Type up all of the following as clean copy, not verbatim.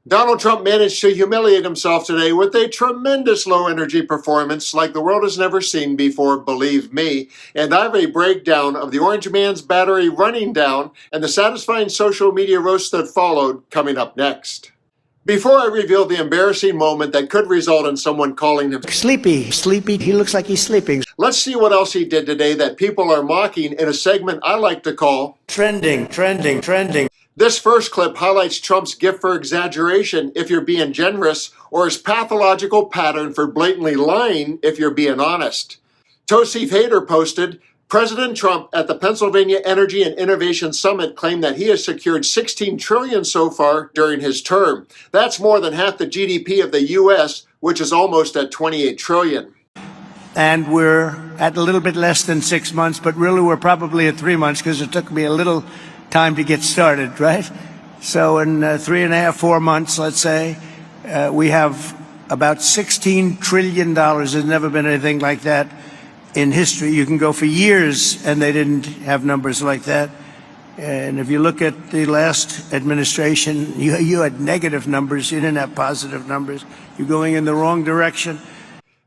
Donald Trump managed to humiliate himself today with a tremendous low energy performance like the world has never seen before, believe me. And I have a breakdown of the Orange Man's battery running down and the satisfying social media roast that followed coming up next. Before I reveal the embarrassing moment that could result in someone calling him sleepy, he looks like he's sleeping. Let's see what else he did today that people are mocking in a segment I like to call Trending. This first clip highlights Trump's gift for exaggeration if you're being generous, or his pathological pattern for blatantly lying if you're being honest. Tosif Hader posted, President Trump at the Pennsylvania Energy and Innovation Summit claimed that he has secured $16 trillion so far during his term. That's more than half the GDP of the U.S., which is almost at $28 trillion. And we're at a little bit less than 6 months, but really we're probably at 3 months because it took me a little time to get started, right? So in 3.5, 4 months, let's say, we have about $16 trillion. There's never been anything like that in history. You can go for years and they didn't have numbers like that. And if you look at the last administration, you had negative numbers. You didn't have positive numbers. You're going in the wrong direction.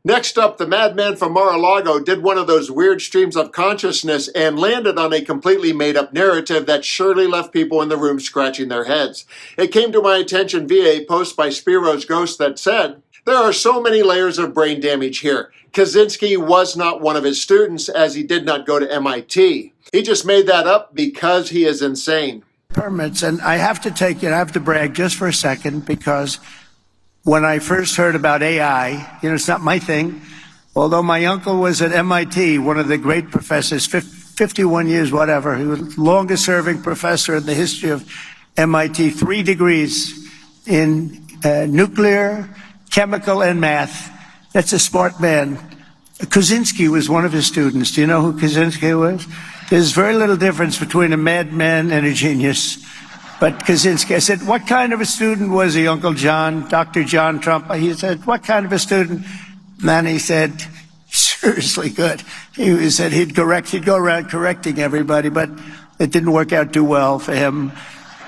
Next up, the madman from Mar-a-Lago did one of those weird streams of consciousness and landed on a completely made-up narrative that surely left people in the room scratching their heads. It came to my attention via a post by Spiros Ghost that said, there are so many layers of brain damage here. Kaczynski was not one of his students, as he did not go to MIT. He just made that up because he is insane. Permits, and I have to brag just for a second, because when I first heard about AI, it's not my thing, although my uncle was at MIT, one of the great professors, 51 years, whatever. He was the longest serving professor in the history of MIT, 3 degrees in nuclear, chemical, and math. That's a smart man. Kaczynski was one of his students. Do you know who Kaczynski was? There's very little difference between a madman and a genius. But Kaczynski, I said, what kind of a student was he, Uncle John, Dr. John Trump? He said, what kind of a student? And he said, seriously good. He said he'd go around correcting everybody, but it didn't work out too well for him.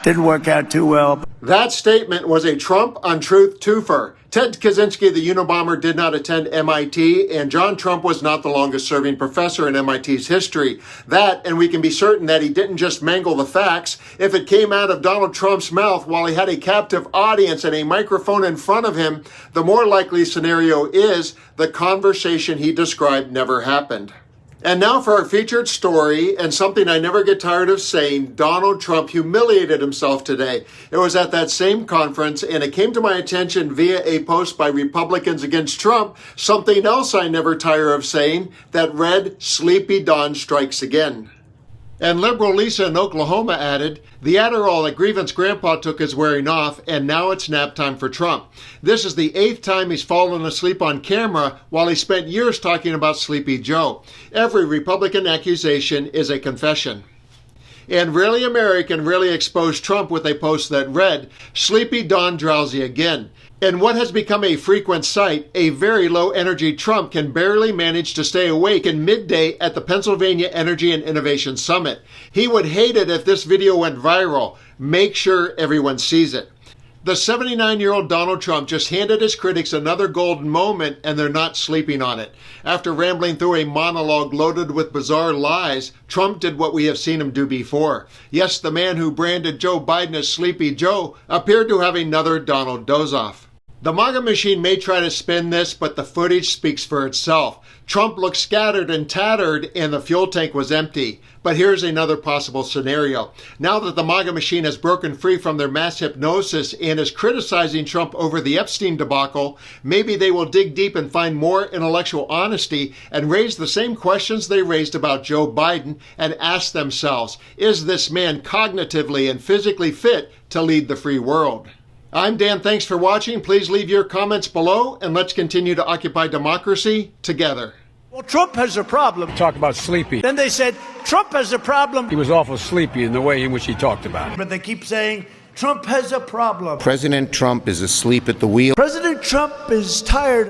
Didn't work out too well. That statement was a Trump untruth twofer. Ted Kaczynski, the Unabomber, did not attend MIT, and John Trump was not the longest-serving professor in MIT's history. That, and we can be certain that he didn't just mangle the facts. If it came out of Donald Trump's mouth while he had a captive audience and a microphone in front of him, the more likely scenario is the conversation he described never happened. And now for our featured story, and something I never get tired of saying, Donald Trump humiliated himself today. It was at that same conference, and it came to my attention via a post by Republicans against Trump, something else I never tire of saying, that read, Sleepy Don strikes again. And liberal Lisa in Oklahoma added, the Adderall that Grievance Grandpa took is wearing off, and now it's nap time for Trump. This is the 8th time he's fallen asleep on camera, while he spent years talking about Sleepy Joe. Every Republican accusation is a confession. And Really American really exposed Trump with a post that read, Sleepy Don drowsy again. In what has become a frequent sight, a very low-energy Trump can barely manage to stay awake in midday at the Pennsylvania Energy and Innovation Summit. He would hate it if this video went viral. Make sure everyone sees it. The 79-year-old Donald Trump just handed his critics another golden moment, and they're not sleeping on it. After rambling through a monologue loaded with bizarre lies, Trump did what we have seen him do before. Yes, the man who branded Joe Biden as Sleepy Joe appeared to have another Donald doze-off. The MAGA machine may try to spin this, but the footage speaks for itself. Trump looked scattered and tattered, and the fuel tank was empty. But here's another possible scenario. Now that the MAGA machine has broken free from their mass hypnosis and is criticizing Trump over the Epstein debacle, maybe they will dig deep and find more intellectual honesty and raise the same questions they raised about Joe Biden and ask themselves, is this man cognitively and physically fit to lead the free world? I'm Dan. Thanks for watching. Please leave your comments below, and let's continue to occupy democracy together. Well, Trump has a problem. Talk about sleepy. Then they said, Trump has a problem. He was awful sleepy in the way in which he talked about it. But they keep saying, Trump has a problem. President Trump is asleep at the wheel. President Trump is tired.